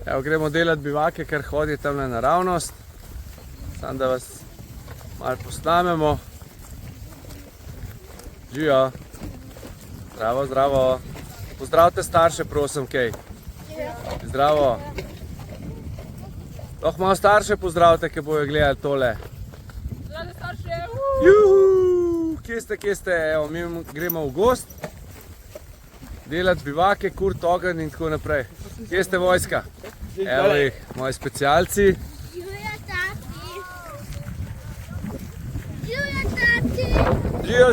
Evo, gremo delati bivake, ker hodi tam na naravnost. Samo da vas malo posnamemo. Živijo. Zdravo, zdravo. Pozdravite starše, prosim, kaj. Zdravo. Lahko malo starše pozdravite, ki bojo gledali tole. Zdravo starše. Juhu! Kje ste? Evo, mi gremo v gost. Delati bivake, kurt, ogenj in tako naprej. Kje ste, vojska? Evo jih, moji specialci.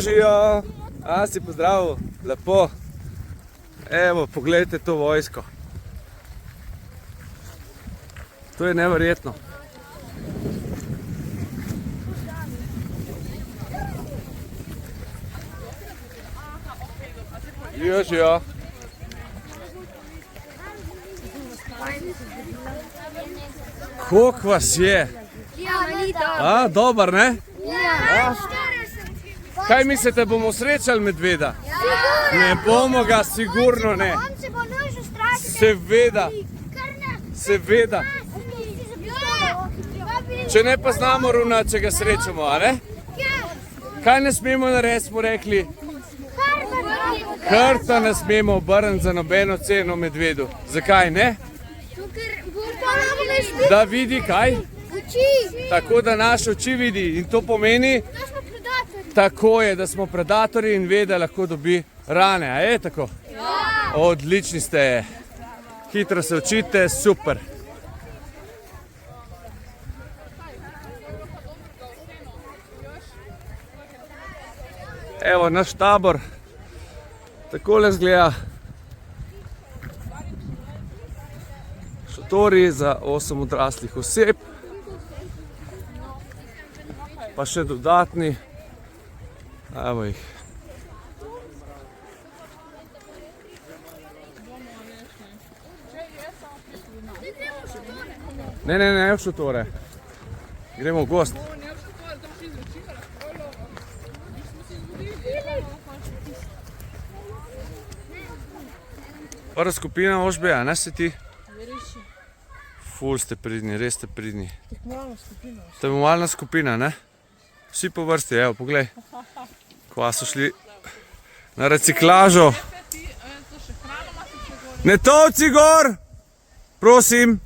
Živijo. A, si pozdravil? Lepo. Evo, pogledajte to vojsko. To je neverjetno. Živijo. Koliko vas je? A, dober, ne? Ja. Kaj mislite, bomo srečali medveda? Ne bomo ga, sigurno ne. Seveda. Če ne pa znamo ravnati, če ga srečamo, a ne? Kaj ne smemo narediti, smo rekli? Hrta ne smemo obrniti za nobeno ceno medvedu. Zakaj ne? Da vidi kaj? Tako da naše oči vidi in to pomeni, tako je, da smo predatorji in ve, da lahko dobi rane. A je tako? Ja. Odlični ste. Hitro se učite, super. Evo naš tabor. Takole izgleda. Šotori za 8 odraslih oseb. Pa še dodatni. Evo jih. Ne v šotore. Gremo v gost. Prva skupina Ožbeja, ne si ti? Ful ste pridni, res ste pridni. Tekmovalna skupina, ne? Vsi po vrsti, evo, poglej. Kva so šli na reciklažo. Ne tovci gor! Prosim!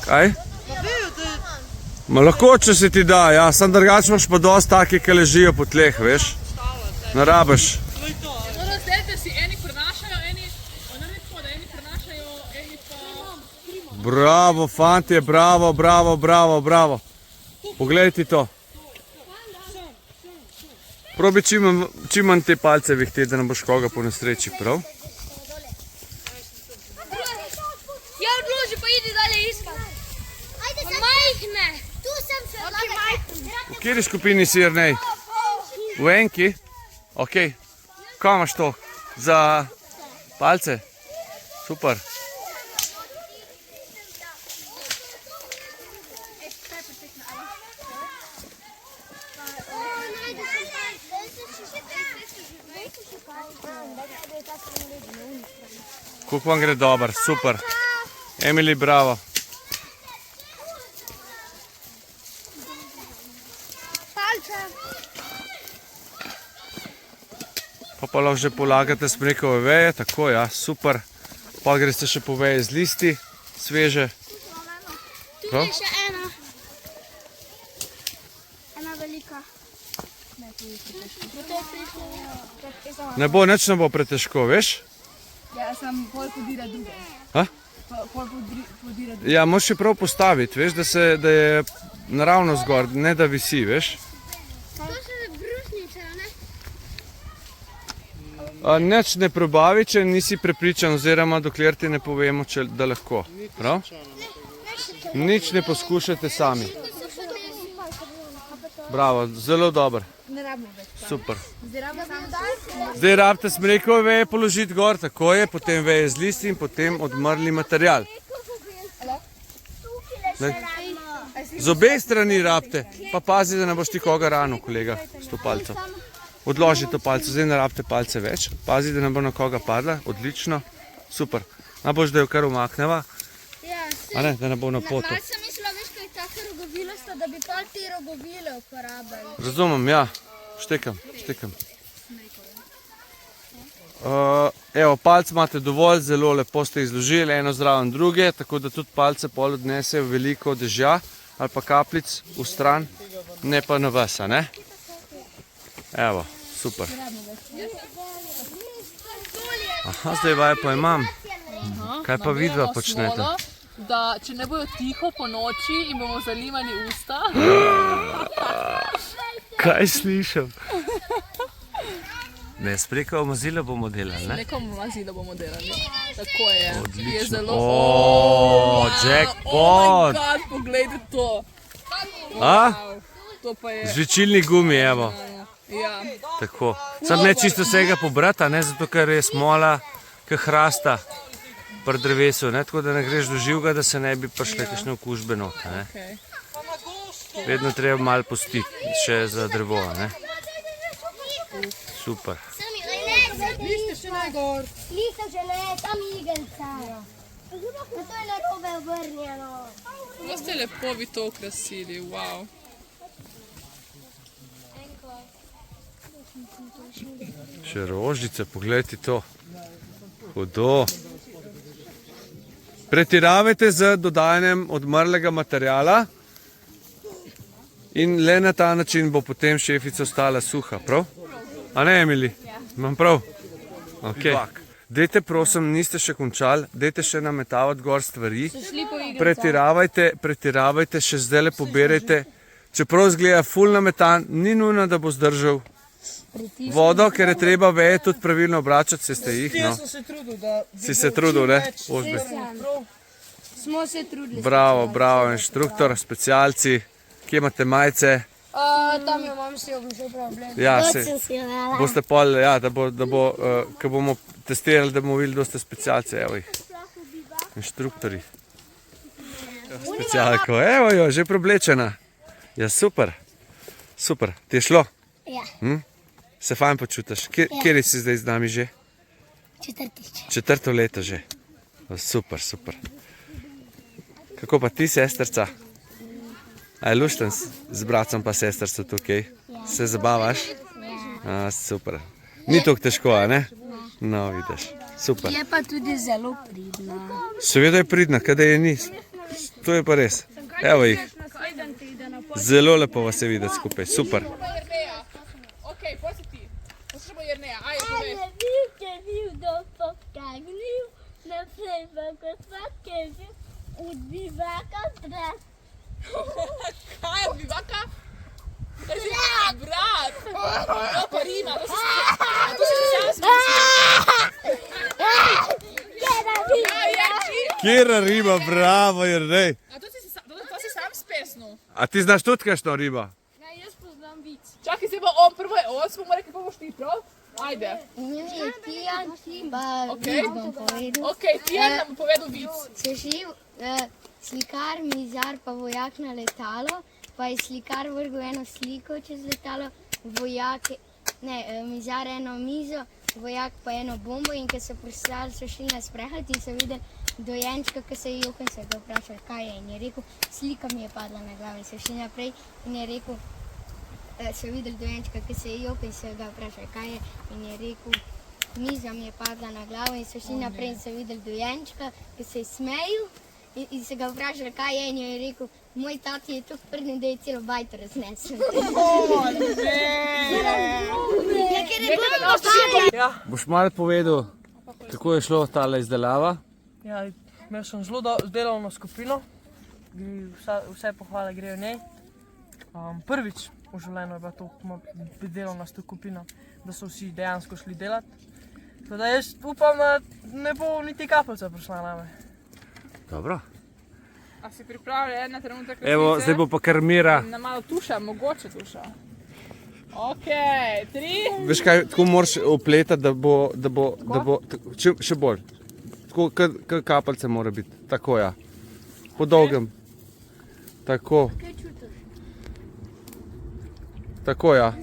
Kaj? Ma lahko, če se ti da, ja. Sam drugače imaš pa dosti take, ki ležijo po tleh, veš? Ne rabiš. Bravo, fantje, bravo. Poglejte to. Probi čim manj te palce vihti, da ne boš koga po nesreči, prav? Ja, odloži, pa idi dalje iskat. Majhne. Tu sem se odlagali. V kateri skupini si, Jernej? V enki? Ok. Kaj imaš to? Za palce? Super. Kako vam gre dober, super. Emily, bravo. Pa lahko že polagate smrekove veje, tako ja, super. Pa greste še po veje z listi, sveže. Tu je še ena. Ena velika. Ne bo, nič ne bo pretežko, veš? Ja, sem pol podira druge. Ha? Pol podira druge. Ja, moraš še prav postaviti, veš, da je naravno zgor, ne da visi, veš? To so brusnice, ne? Nič ne probavi, če nisi prepričan, oziroma dokler ti ne povemo, da lahko. Prav? Nič ne poskušajte sami. Bravo, zelo dober. Ne rabimo več. Super. Zdaj Zdaj rabite smrekove veje položiti gor, tako je, potem veje z listi in potem odmrli material. Z obeh strani rabite, pa pazi, da ne boš ti koga ranil, kolega, s to palco. Odložite palce, zdaj ne rabite palce več. Pazi, da ne bo na koga padla, odlično, super. Najboljše, da jo kar umakneva, Ja, a ne, da ne bo na potu. Malce sem mislila, veš, kaj je tako rogovilasto, da bi pol te rogovile uporabljali. Razumem, ja, štekam. Evo, palce imate dovolj, zelo lepo ste izložili, eno zraven druge, tako da tudi palce pol odnesejo veliko dežja ali pa kapljic v stran, ne pa na vas, a ne? Evo, super. Aha, zdaj vaje pa imam. Kaj pa vidva počnete? Da če ne bojo tiho po noči in bomo zalimali usta. Kaj slišam? Ne, s preko mazila bomo delali, ne? Neko mazilo bomo delali. Tako je. Je Odlično. zelo... Jackpot! Oh my god, poglejte to. A? To pa je... Žvečilni gumi, evo. Ja. Tako. Sam ne čisto vsega pobrata, ne, zato ker je smola, ki hrasta pri drevesu, ne, tako da ne greš do živega, da se ne bi prišle kakšne okužbe noter, ne. Okay. Vedno treba malo pustiti, še za drevo, ne. Super. Liste še najgor. Liste še ne, tam igelca. To je narobe obrnjeno. Kako ste lepo vi to okrasili, wow. Še rožice, pogledajte to. Hudo. Pretiravajte z dodajanjem odmrlega materijala in le na ta način bo potem šefica ostala suha, prav? A ne, Emili? Imam prav? Ok. Dajte, prosim, niste še končali, dajte še nametavati gor stvari. Pretiravajte, še zdaj le poberajte. Čeprav zgleda ful nametan, ni nujno, da bo zdržal vodo, ker je treba veje tudi pravilno obračati, se ste jih, no. Si se trudil, ne? Ožbe. Smo se trudili. Bravo, inštruktor, specialci. Kje imate majice? Tam jo imam, si jo bom še problem. Ja, boste pol, ja, da bo, ko bomo testirali, da bomo videli, da ste specialci, evo jih. Inštruktori. Specialko, evo jo, že preoblečena. Ja, super. Super. Ti je šlo? Ja. Se fajn počutiš? Kjer si zdaj z nami že? Četrtič. 4. leto že. Super. Kako pa ti, sestrca? A je lušten z bracom pa sestrco tukaj? Se zabavaš? Ja. Super. Ni toliko težko, a ne? No, vidiš. Super. Je pa tudi zelo pridna. Seveda je pridna, kada je ni. To je pa res. Evo jih. Zelo lepo vas je videti skupaj. Super. Ok, poj si ti. Poslušamo Jerneja, ajde, povej. Če bil do pokagnil, naprej pa kot svake bil, od bivaka brat. Kaj od bivaka? Brat! To pa rima, to si sam smislil. Kjera riba, bravo, Jernej. A to si sam spesnil. A ti znaš tudi kakšno riba? Ja, jaz poznam vic. Čakaj, zdaj bo on prvo, on smo mu rekli, pa boš ti prav? Ajde. Tijan Timba, Okej. vic bom povedal. Ok, Tijan nam bo povedal vic. Se živ, slikar, mizar pa vojak na letalo, pa je slikar vrgel eno sliko čez letalo, mizar eno mizo, vojak pa eno bombo in ko so pristali, so šli na sprehod in so videli dojenčka, ki se je jokal in so ga vprašali, kaj je. In je rekel, slika mi je padla na glavo in so šli naprej in je rekel, so videli dojenčka, ki se je jokal in so ga vprašali, kaj je. In je rekel, miza mi je padla na glavo in so šli naprej in so videli dojenčka, ki se je smejal. In se ga vprašali, kaj je, in je rekel, moj tati je tako prdni, da je celo bajto raznesel. Boš malo povedal, kako je šlo tale izdelava? Ja, imel sem zelo delovno skupino, vse pohvale grejo njej. Prvič v življenju je bila to delovna skupina, da so vsi dejansko šli delati. Tako da jaz upam, da ne bo niti kapljica prišla name. Dobro. A si pripravljen na trenutek? Evo, zdaj bo pa kar Mira. Na malo tuša, mogoče tuša. Ok, 3. Veš kaj, tako moraš opletati, da bo, še bolj. Tako, kot kapljice mora biti. Tako, ja. Po dolgem. Tako. Tako, ja.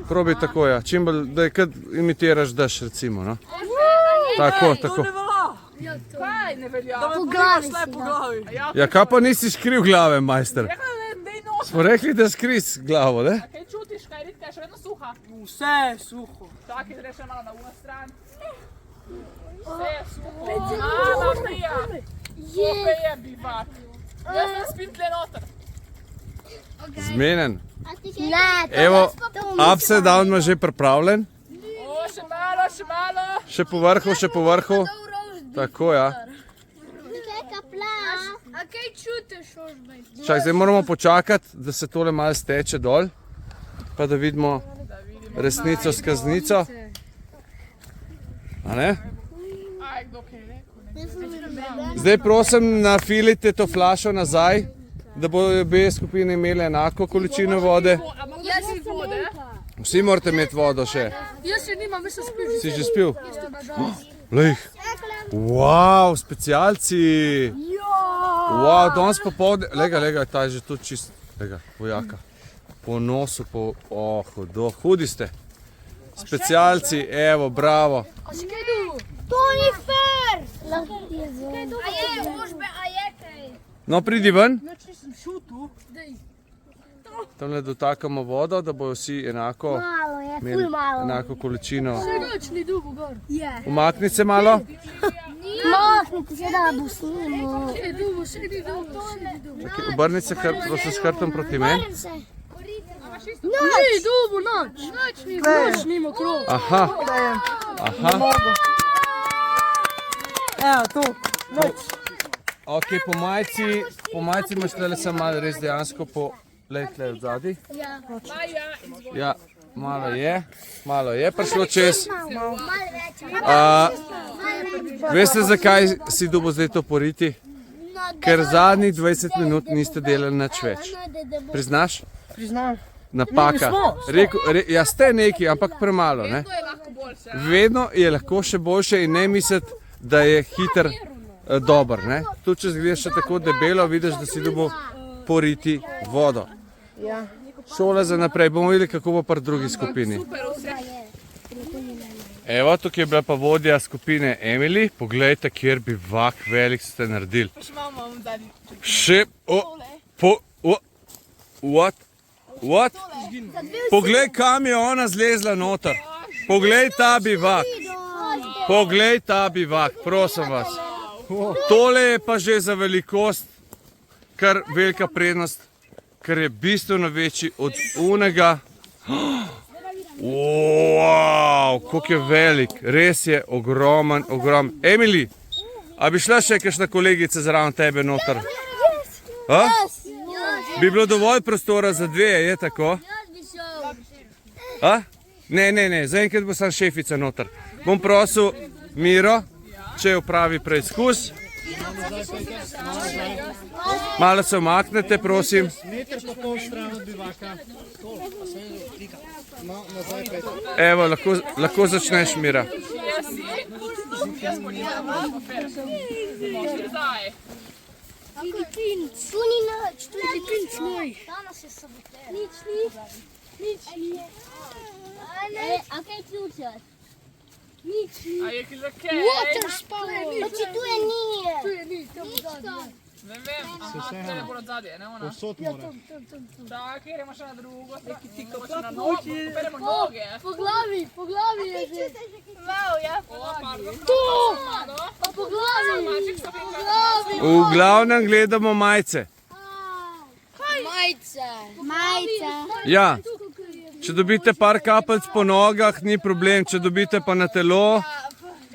Probi tako, ja. Čim bolj, da je kad imitiraš dež, recimo, no. Tako, tako. Kaj ne velja? Po glavi si Po da. glavi. Ja, kaj pa nisi skril glave, majster? Dej noter. Smo rekli, da skris glavo, ne? Kaj čutiš, kaj ritka je še vedno suha? Vse je suho. Čakaj, zdaj še malo na uno stran. Vse je suho. Ana Prija. Opet je bivak. Jaz ne spim tle noter. Zmenen. Ne, to Evo, je upside down ima že pripravljen. O, še malo, še malo. Še po vrhu, še po vrhu. Tako, ja. A kaj čutiš, Ožbej? Čak, zdaj moramo počakati, da se tole malo steče dol, pa da vidimo resnico s kaznico. A ne? Aj, kdo kaj rekel? Zdaj prosim, nafilite to flašo nazaj, da bodo obe skupine imeli enako količino vode. Jaz si vode. Vsi morate imeti vodo še. Jaz še nimam, veš, spim. Si že spil? Lejh. Wow, specialci. Wow, danes popovdne. Lega, ta je že tu čist. Lega, vojaka. Po nosu, po... Oh, hudo. Hudi ste. Specialci, evo, bravo. To ni fair! A je, Ožbej, a je kaj? No, pridi ven. Noč nisem šel tu. Tamle dotakamo vodo, da bojo vsi enako Malo je, imeli ful malo. enako količino. Noč ni dugo gor. Je. Umakni se malo. Mahnite se, da bo snimil. Še ni dugo, še ni dugo, še ni dugo. Čakaj, obrni se prosim s hrbtom proti meni. Ni dugo, noč nima krov. Aha. Aha. Evo, tu, noč. Ok, po majici imaš tle samo malo res dejansko po tle od zadaj. Maja, izvoli. Ja, malo je prišlo čez. Veste, zakaj si dobil zdaj to poriti? Ker zadnjih 20 minut niste delali nič več. Priznaš? Priznam. Napaka. Ja, ste neki, ampak premalo, ne? To je lahko boljše. Vedno je lahko še boljše in ne misliti, da je hiter dober, ne? Tu, če zgledaš še tako debelo, vidiš, da si dobil poriti vodo. Ja. Šola za naprej, bomo videli, kako bo pri drugi skupini. Evo, tukaj je bila pa vodja skupine Emily. Poglejte, kjer bivak velik ste naredili. Še imamo zadnji. Še, what? Poglej, kam je ona zlezla noter. Poglej ta bivak. Poglej ta bivak, prosim vas. Tole je pa že za velikost kar velika prednost, ker je bistveno večji od unega. Wow, koliko je velik, res je ogromen. Emily, a bi šla še kakšna kolegica zraven tebe noter? A? Bi bilo dovolj prostora za dve, je tako? A? Ne, zaenkrat bo sam šefica noter. Bom prosil Miro, če opravi preizkus. Malo se umaknete, prosim. Evo, lahko začneš, Mira. Zdaj. Tu ni nič, tu je pinc moj. Danes je saboter. Nič ni. A kaj ključaš? Nič ni. A je kaj? Water spower. Pa če tu je ni. Tu je ni, Ne vem, aha, tebe bo od zadje, ne ona? Posod mora. Čakaj, gremo še na drugo, neki tiko še na noge, poperemo noge. Po glavi je že. O, pardon. Tu! Malo. Pa po glavi. Maček so bili V glavnem gledamo majice. Majice. Ja, če dobite par kapljic po nogah, ni problem, če dobite pa na telo,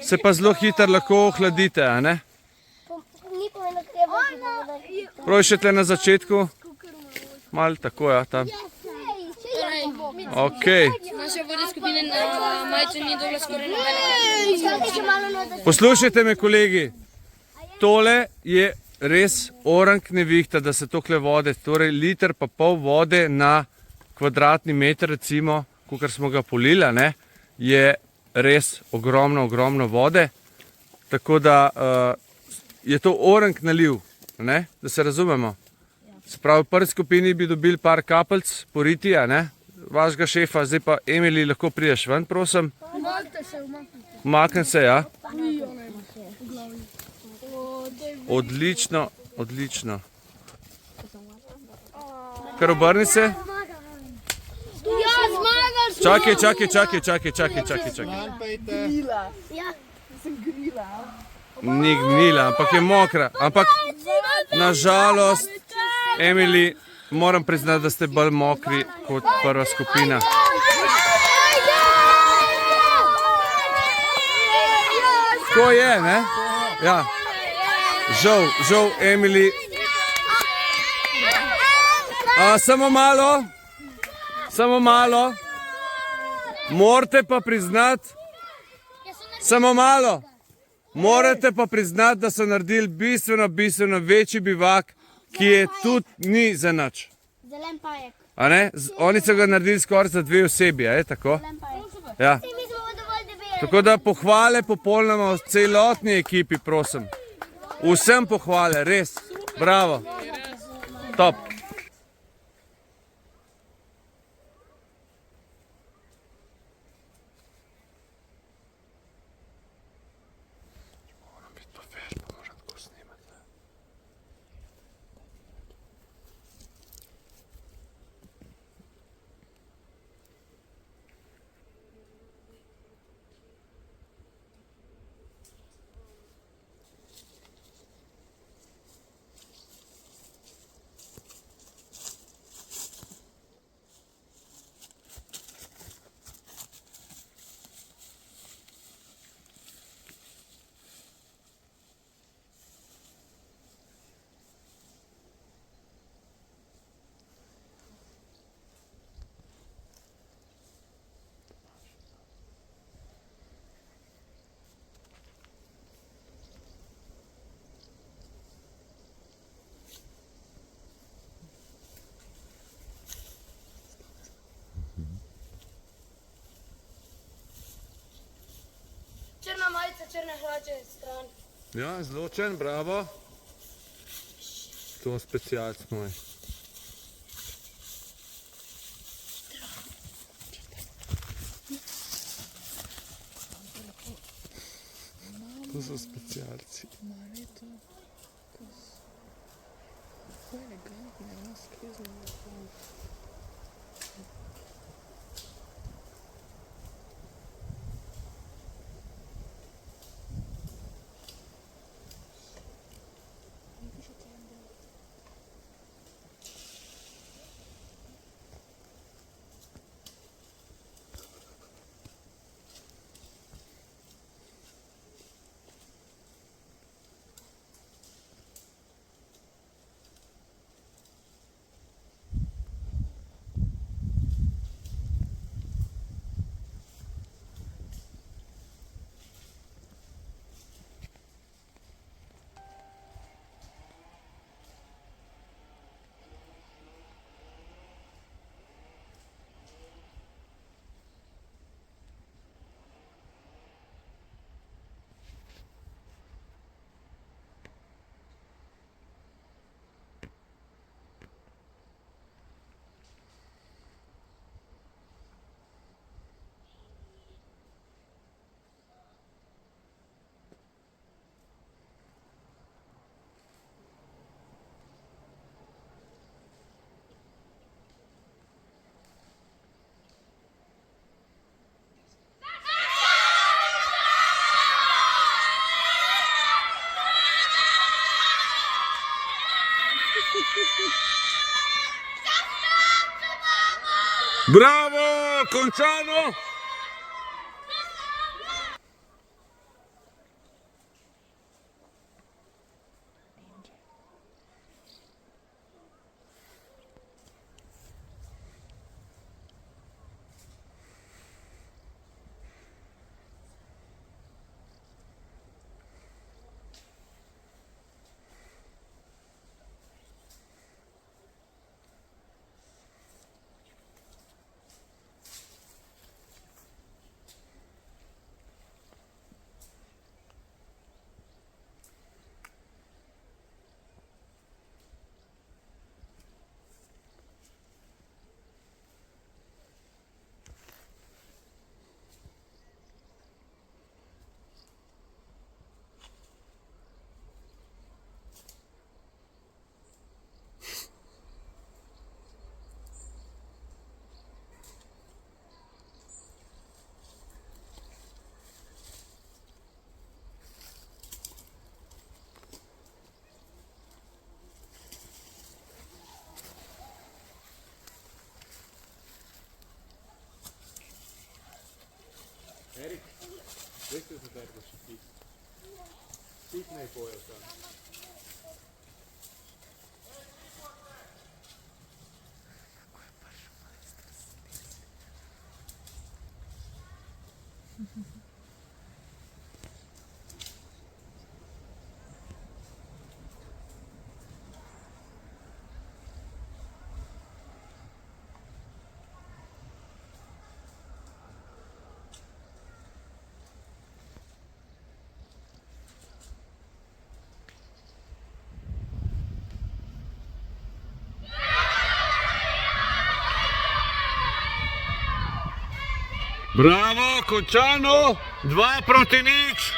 se pa zelo hitro lahko ohladite, a ne? Ni pomeni, da treba. Prav še tle na začetku, malo tako, ja, tam. Ok, Naša vodja skupine na majico ni dobila skoraj nobenega. poslušajte me, kolegi, tole je res orang nevihta, da se tokle vode, torej liter pa pol vode na kvadratni meter, recimo, kakor smo ga polili, ne, je res ogromno vode, tako da je to orang naliv, ne, da se razumemo. Se pravi, v prvi skupini bi dobili par kapljic poriti, ne, vašega šefa, zdaj pa Emily, lahko prideš ven, prosim. Umaknem se, ja. Odlično, odlično. Kar obrni se. Ja, zmagal sem! Čakaj. Ni gnila, ampak je mokra. Ampak nažalost, Emily, moram priznati, da ste bolj mokri kot prva skupina. Tako je, ne? Ja. Žal, Emily. Samo malo. Morate pa priznati, morate pa priznati, da so naredili bistveno večji bivak, ki je tudi ni za nič. Zelen pajek. A ne? Oni so ga naredili skoraj za 2 osebi, je tako? Zelen pajek. Ja. Mi smo dovolj debeli. Tako da pohvale popolnoma celotni ekipi, prosim. Vsem pohvale, res. Bravo. Top. Črna majica, črne hlače, stran. Ja, izločen, bravo. To specialc moj. To so specialci. Bravo, končano! Veste za tebe, še ti. Ti naj bojo tam. Bravo, končano, 2-0.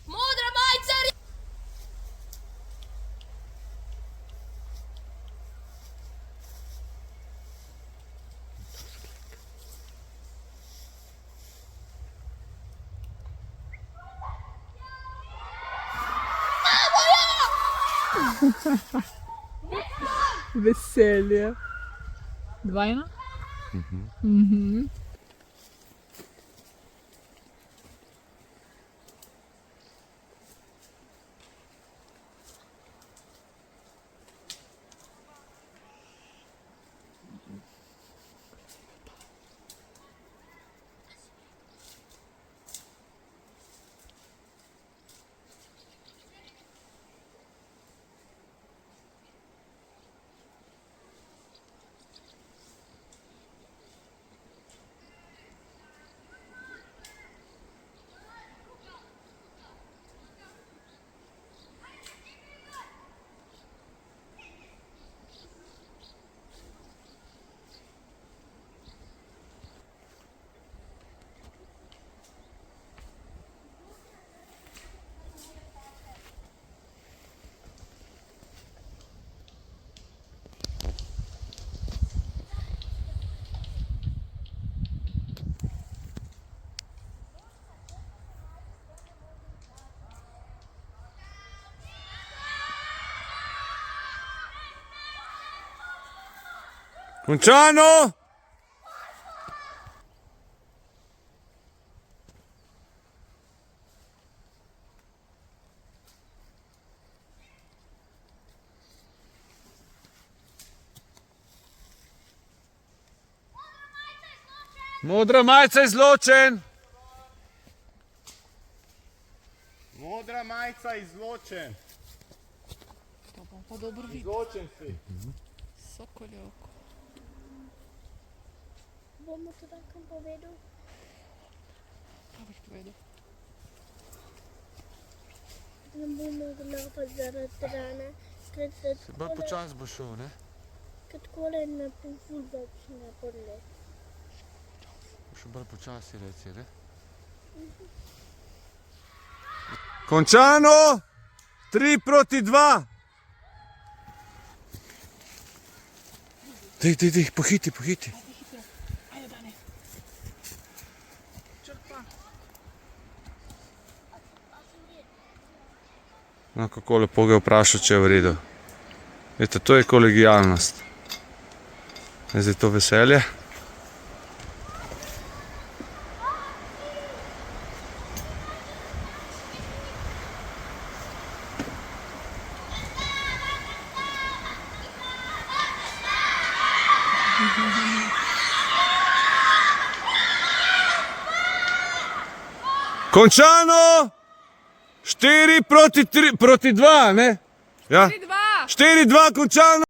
Modra majica! Veselje. 2-1? Končano! Modra majica izločen. Modra majica izločen. Pa dobro vidi. Izločen si. Sokolje oko. Bomo to tako povedal. Kaj boš povedal? Ne bomo gnapati zaradi rane. Bolj počas bo šel, ne? Kad kole na fulbačne podle. Še bolj počasi reci, ne? Končano! 3-2! Dej, pohiti. Ajde, Dani. Črpa. No, kako lepo ga je vprašal, če je v redu. Veste, to je kolegijalnost. Zdaj to veselje. Končano! 4-2, ne? Ja. 4-2 končano!